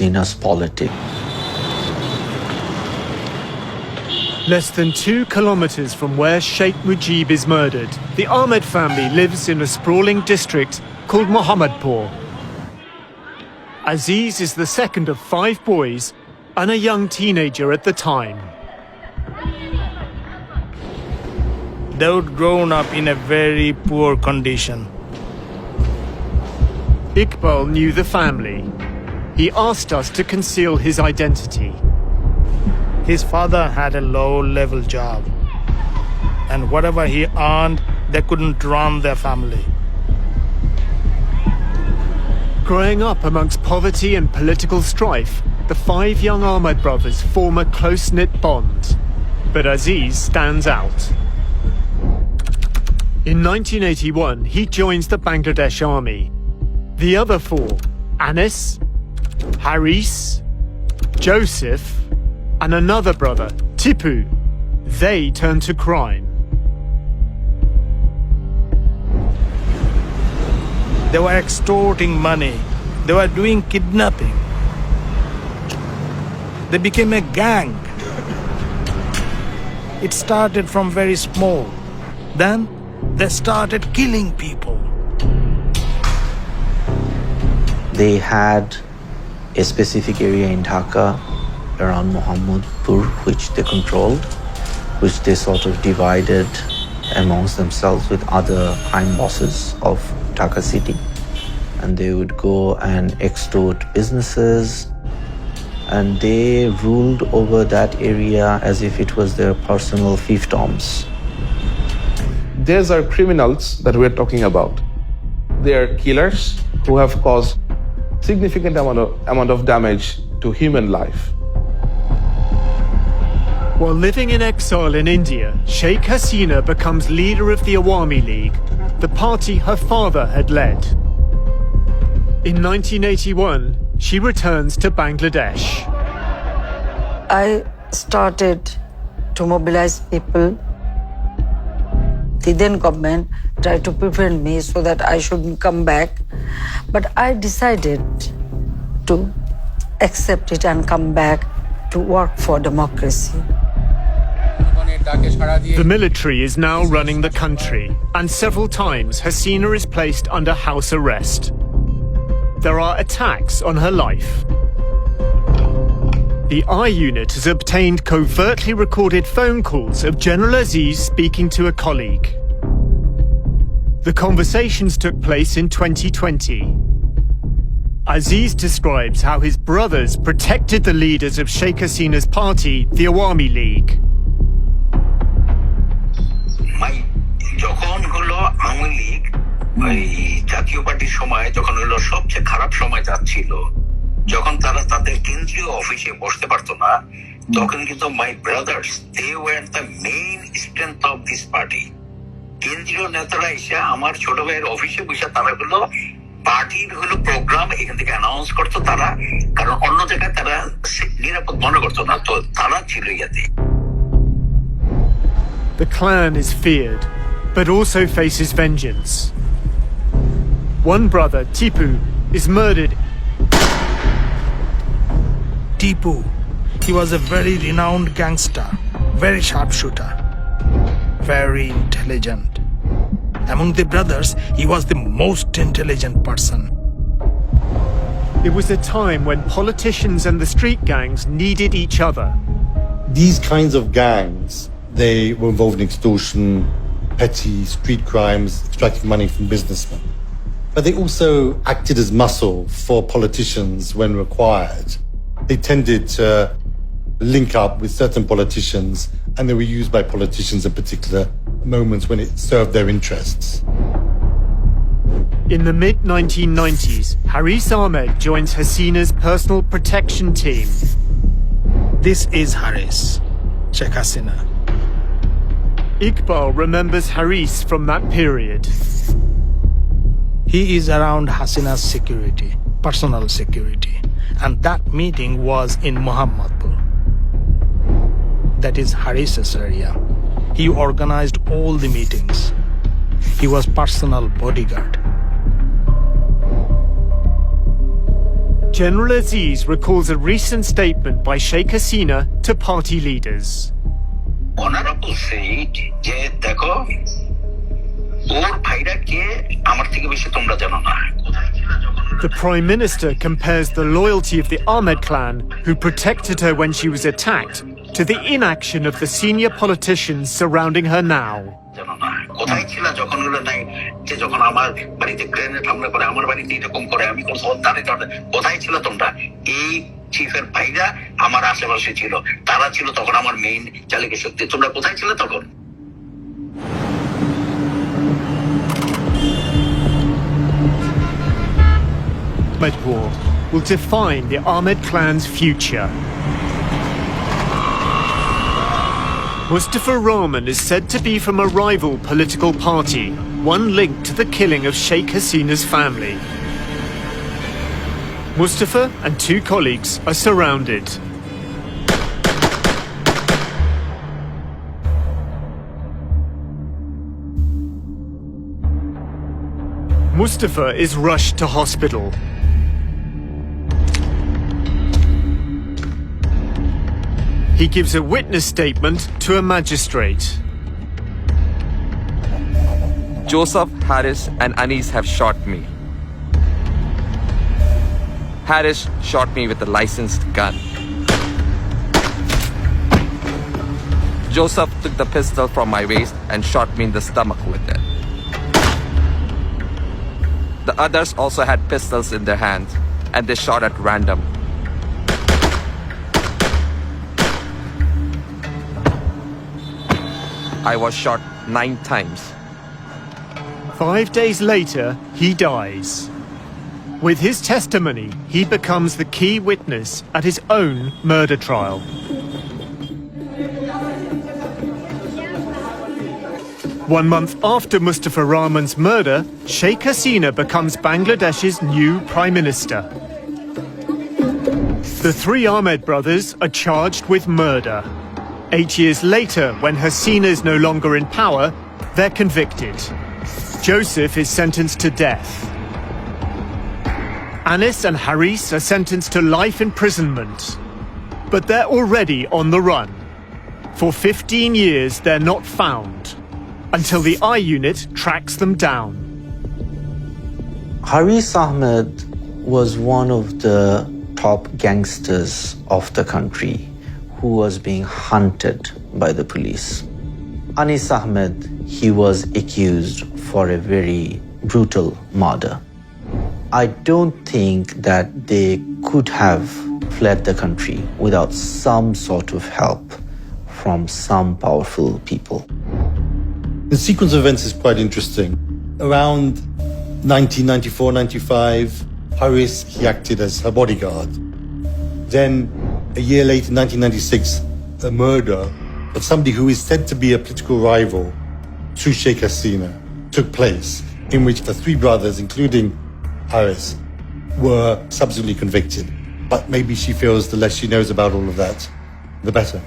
Hasina's politics. Less than 2 kilometers from where Sheikh Mujib is murdered, the Ahmed family lives in a sprawling district called Mohammadpur. Aziz is the second of 5 boys and a young teenager at the time. They would grown up in a very poor condition. Iqbal knew the family. He asked us to conceal his identity. His father had a low-level job, and whatever he earned, they couldn't run their family. Growing up amongst poverty and political strife, the 5 young Ahmed brothers form a close-knit bond. But Aziz stands out. In 1981, he joins the Bangladesh army. The other 4, Anis, Haris, Joseph, and another brother, Tipu, they turn to crime. They were extorting money. They were doing kidnapping. They became a gang. It started from very small. Then they started killing people. They had a specific area in Dhaka around Mohammadpur which they controlled, which they sort of divided amongst themselves with other crime bosses of Dhaka city. And they would go and extort businesses, and they ruled over that area as if it was their personal fiefdoms. These are criminals that we're talking about. They are killers who have caused significant amount of damage to human life. While living in exile in India, Sheikh Hasina becomes leader of the Awami League, the party her father had led. In 1981, she returns to Bangladesh. I started to mobilize people. The then government tried to prevent me so that I shouldn't come back. But I decided to accept it and come back to work for democracy. The military is now running the country, and several times Hasina is placed under house arrest. There are attacks on her life. The I unit has obtained covertly recorded phone calls of General Aziz speaking to a colleague. The conversations took place in 2020. Aziz describes how his brothers protected the leaders of Sheikh Hasina's party, the Awami League. যখন হলো আওয়ামী লীগ ওই জাতীয় পার্টির সময় যখন হলো সবচেয়ে খারাপ সময় যাচ্ছিল, যখন তারা তাদের কেন্দ্রীয় অফিসে বসতে পারতো না, তখন কিন্তু my brothers they were the main strength of this party. কেন্দ্রীয় নেতারা এসে আমার ছোট ভাইয়ের অফিসে বসে তারা হলো পার্টির হলো প্রোগ্রাম এখান থেকে অ্যানাউন্স করতো তারা, কারণ অন্য জায়গায় তারা নিরাপদ মনে করতো না, তো তারা ছিল ইয়াতে। The clan is feared, but also faces vengeance. One brother, Tipu, is murdered. Tipu, he was a very renowned gangster, very sharpshooter, very intelligent. Among the brothers, he was the most intelligent person. It was a time when politicians and the street gangs needed each other. These kinds of gangs, they were involved in extortion, petty street crimes, extracting money from businessmen. But they also acted as muscle for politicians when required. They tended to link up with certain politicians, and they were used by politicians at particular moments when it served their interests. In the mid-1990s, Haris Ahmed joins Hasina's personal protection team. This is Haris, Sheikh Hasina. Iqbal remembers Haris from that period. He is around Hasina's security, personal security. And that meeting was in Mohammadpur. That is Haris's area. He organized all the meetings. He was personal bodyguard. General Aziz recalls a recent statement by Sheikh Hasina to party leaders. Honorable said যে দেখো ওর ভাইরা কে আমার থেকে বেশি তোমরা জানো না। The Prime Minister compares the loyalty of the Ahmed clan, who protected her when she was attacked, to the inaction of the senior politicians surrounding her now. জানো না কোথায় ছিল যখন হলো নাই যে যখন আমার বাড়িতে গ্রেনেড হামলা করে আমার বাড়িতে এরকম করে আমি কোন সন্তানে কোথায় ছিল তোমরা? এই চিফের ভাইরা আমার আশেপাশে ছিল, তারা ছিল তখন আমার মেইন চালিকা শক্তি। তোমরা কোথায় ছিল তখন? Ahmed War will define the Ahmed clan's future. Mustafa Rahman is said to be from a rival political party, one linked to the killing of Sheikh Hasina's family. Mustafa and two colleagues are surrounded. Mustafa is rushed to hospital. He gives a witness statement to a magistrate. Joseph, Harris, and Anis have shot me. Harris shot me with a licensed gun. Joseph took the pistol from my waist and shot me in the stomach with it. The others also had pistols in their hands, and they shot at random. I was shot 9 times. 5 days later, he dies. With his testimony, he becomes the key witness at his own murder trial. One month after Mustafa Rahman's murder, Sheikh Hasina becomes Bangladesh's new Prime Minister. The three Ahmed brothers are charged with murder. 8 years later, when Hasina is no longer in power, they're convicted. Joseph is sentenced to death. Anis and Haris are sentenced to life imprisonment. But they're already on the run. For 15 years, they're not found, until the I-Unit tracks them down. Haris Ahmed was one of the top gangsters of the country who was being hunted by the police. Anis Ahmed, he was accused for a very brutal murder. I don't think that they could have fled the country without some sort of help from some powerful people. The sequence of events is quite interesting. Around 1994-95, Haris, he acted as her bodyguard. Then, a year later, 1996, a murder of somebody who is said to be a political rival to Sheikh Hasina took place, in which the three brothers, including Haris, were subsequently convicted. But maybe she feels the less she knows about all of that, the better.